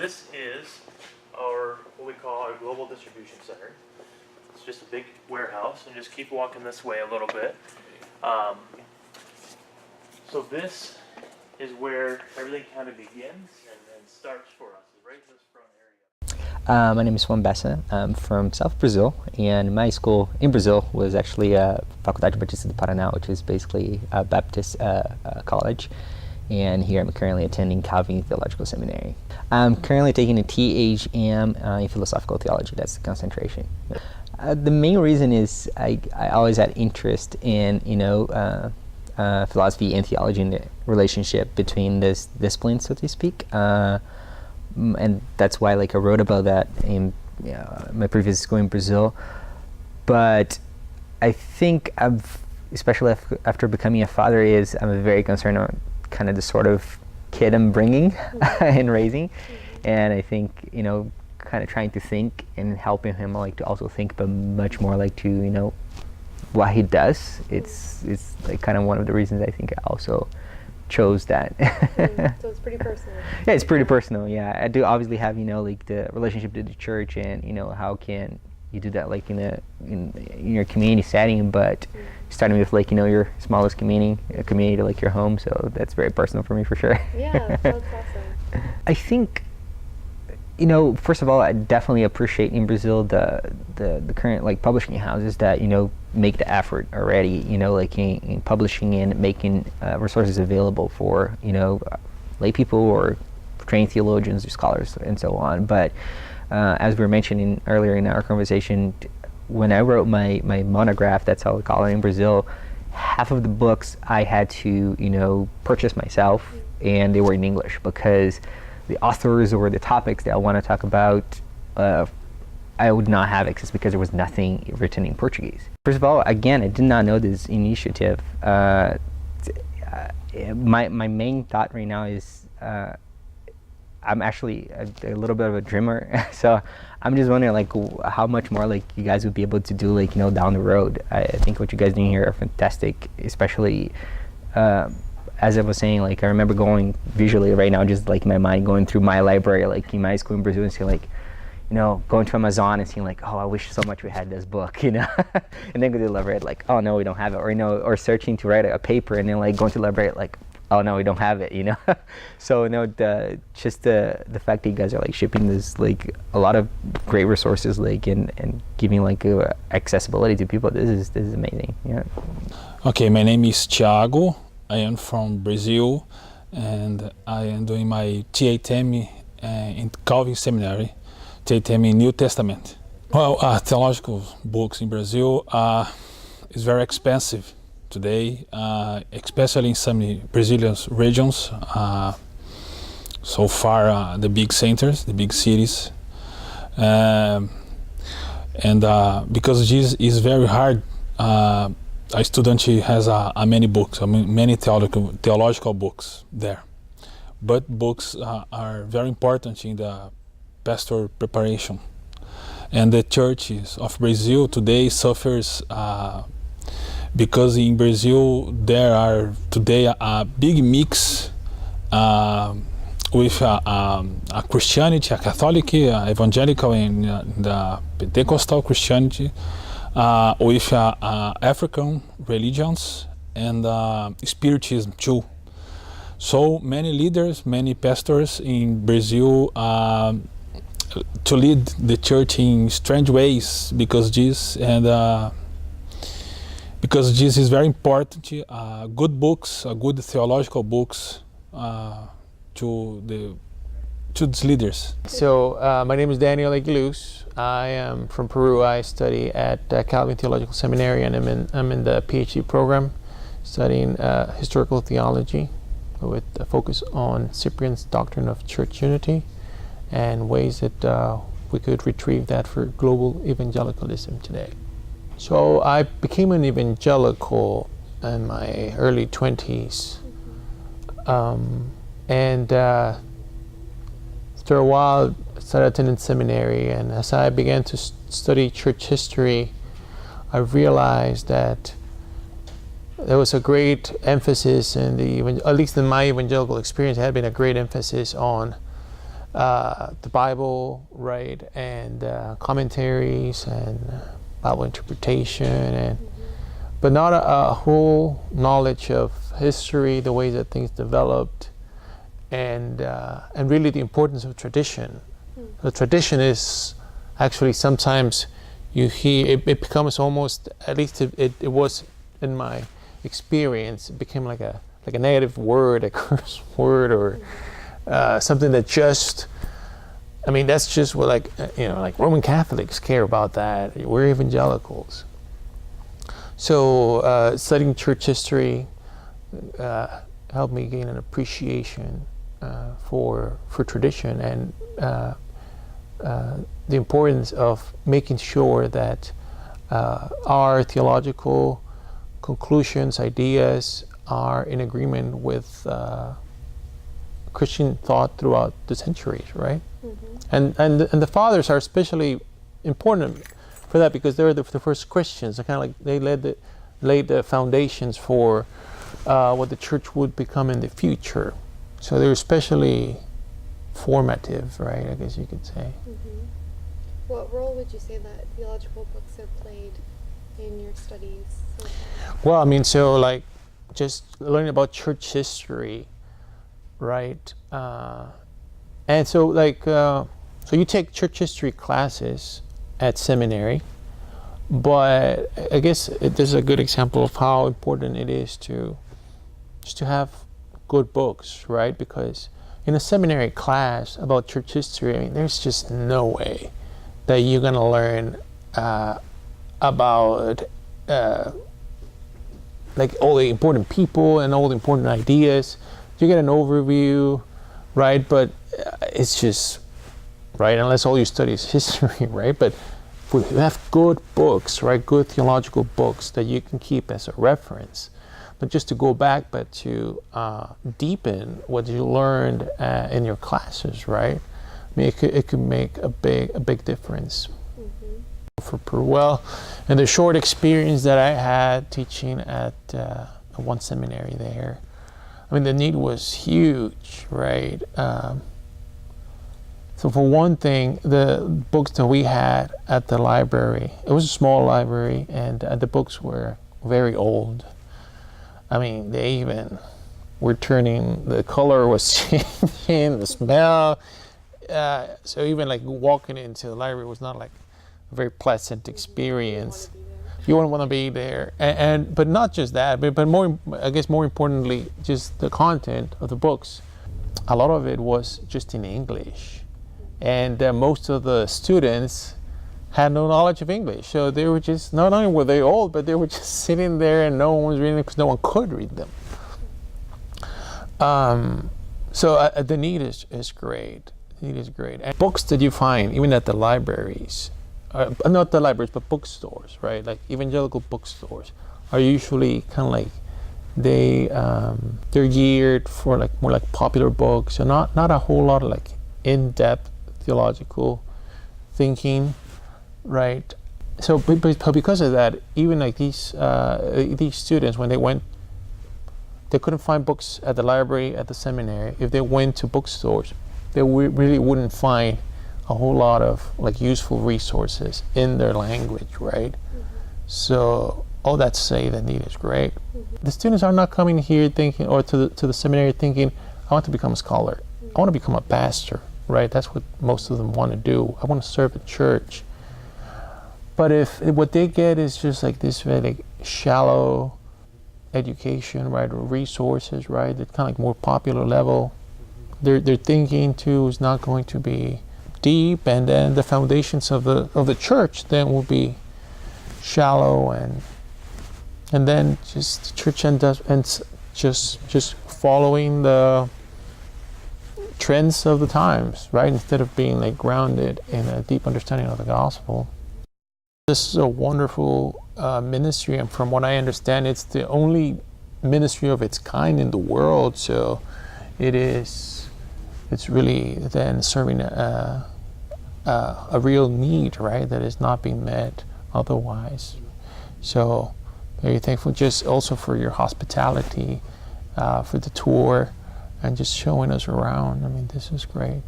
This is what we call our global distribution center. It's just a big warehouse, and just keep walking this way a little bit. So this is where everything kind of begins and starts for us, right in this front area. My name is Juan Bessa. I'm from South Brazil, and my school in Brazil was actually Faculdade Batista do Paraná, which is basically a Baptist college. And here I'm currently attending Calvin Theological Seminary. I'm currently taking a THM in philosophical theology. That's the concentration. The main reason is I always had interest in philosophy and theology and the relationship between this disciplines, so to speak. And that's why I wrote about that in my previous school in Brazil. But I think especially after becoming a father, I'm very concerned on kind of the sort of kid I'm bringing and raising. And I think, kind of trying to think and helping him to also think, but much more to, what he does. It's kind of one of the reasons I think I also chose that. So it's pretty personal. Yeah, it's pretty personal. Yeah, I do obviously have the relationship to the church, and how can you do that in your community setting, but starting with your smallest community like your home. So that's very personal for me for sure. Yeah, that's awesome. I think first of all, I definitely appreciate in Brazil the current publishing houses that make the effort already, in publishing and making resources available for lay people or trained theologians or scholars and so on. But as we were mentioning earlier in our conversation, when I wrote my monograph, that's how we call it in Brazil, half of the books I had to purchase myself, and they were in English because the authors or the topics that I want to talk about, I would not have access because there was nothing written in Portuguese. First of all, again, I did not know this initiative. My main thought right now is I'm actually a little bit of a dreamer, so I'm just wondering how much more you guys would be able to do down the road. I think what you guys doing here are fantastic, especially as I was saying, I remember going visually right now, just my mind going through my library in my school in Brazil and seeing going to Amazon and seeing oh, I wish so much we had this book, and then go to the library oh no, we don't have it, or searching to write a paper and then going to the library oh no, we don't have it, So the fact that you guys are shipping this a lot of great resources and giving accessibility to people, this is amazing. Yeah. Okay, my name is Thiago. I am from Brazil, and I am doing my THM in Calvin Seminary, THM in New Testament. Well, theological books in Brazil is very expensive today, especially in some Brazilian regions. So far, the big centers, the big cities, and because this is very hard. A student has many books, many theological books there. But books are very important in the pastoral preparation. And the churches of Brazil today suffers because in Brazil there are today a big mix with a Christianity, a Catholic, evangelical, and the Pentecostal Christianity, with African religions and Spiritism too. So many leaders, many pastors in Brazil to lead the church in strange ways because this is very important. Good books, good theological books to these leaders. So my name is Daniel Aguiluz. I am from Peru. I study at Calvin Theological Seminary, and I'm in the PhD program studying historical theology with a focus on Cyprian's doctrine of church unity and ways that we could retrieve that for global evangelicalism today. So I became an evangelical in my early 20s, and after a while I started attending seminary, and as I began to study church history, I realized that there was a great emphasis in at least in my evangelical experience, there had been a great emphasis on the Bible, right, and commentaries and Bible interpretation, and but not a whole knowledge of history, the way that things developed, and really the importance of tradition. The tradition is actually sometimes you hear it becomes almost, at least it was in my experience, it became like a negative word, a curse word, or something that just, I mean, that's just what, like, like Roman Catholics care about that. We're evangelicals. So studying church history helped me gain an appreciation for tradition, and the importance of making sure that our theological conclusions, ideas are in agreement with Christian thought throughout the centuries, right? And the fathers are especially important for that, because they're the first Christians. They're kind of like, they laid the foundations for what the church would become in the future. So they're especially formative, right? I guess you could say. What role would you say that theological books have played in your studies so far? Well, I mean, so like just learning about church history, right? And so like, so you take church history classes at seminary, but I guess this is a good example of how important it is to just to have good books, right? Because in a seminary class about church history, I mean, there's just no way that you're going to learn about like all the important people and all the important ideas. You get an overview, right? But it's just, right, unless all you study is history, right? But if we have good books, right, good theological books that you can keep as a reference, but just to go back, but to deepen what you learned in your classes, right? I mean, it could make a big difference for Peru. Well, and the short experience that I had teaching at one seminary there, I mean, the need was huge, right? So for one thing, the books that we had at the library, it was a small library, and the books were very old. I mean, they even were turning, the color was changing, the smell. So even like walking into the library was not like a very pleasant experience. You wouldn't want to be there. And but not just that, but more, I guess more importantly, just the content of the books. A lot of it was just in English. And most of the students had no knowledge of English. So they were just, not only were they old, but they were just sitting there and no one was reading because no one could read them. So the need is great. The need is great. And books that you find, even at the libraries, not the libraries, but bookstores, right? Like evangelical bookstores are usually kind of like, they're geared for like more like popular books, and not a whole lot of like in-depth theological thinking, right? So, but because of that, even like these students, when they went, they couldn't find books at the library, at the seminary. If they went to bookstores, they really wouldn't find a whole lot of like useful resources in their language, right? So all that to say, the need is great. The students are not coming here thinking, or to the seminary thinking, I want to become a scholar. I want to become a pastor, right? That's what most of them want to do. I want to serve a church. But if what they get is just like this very like shallow education, right, or resources, right, that kind of like more popular level, their thinking too is not going to be deep, and then the foundations of the church then will be shallow, and then just the church ends just following the trends of the times, right, instead of being like grounded in a deep understanding of the gospel. This is a wonderful ministry, and from what I understand, it's the only ministry of its kind in the world. So it's really then serving a real need, right, that is not being met otherwise. So very thankful just also for your hospitality, for the tour, and just showing us around. I mean, this is great.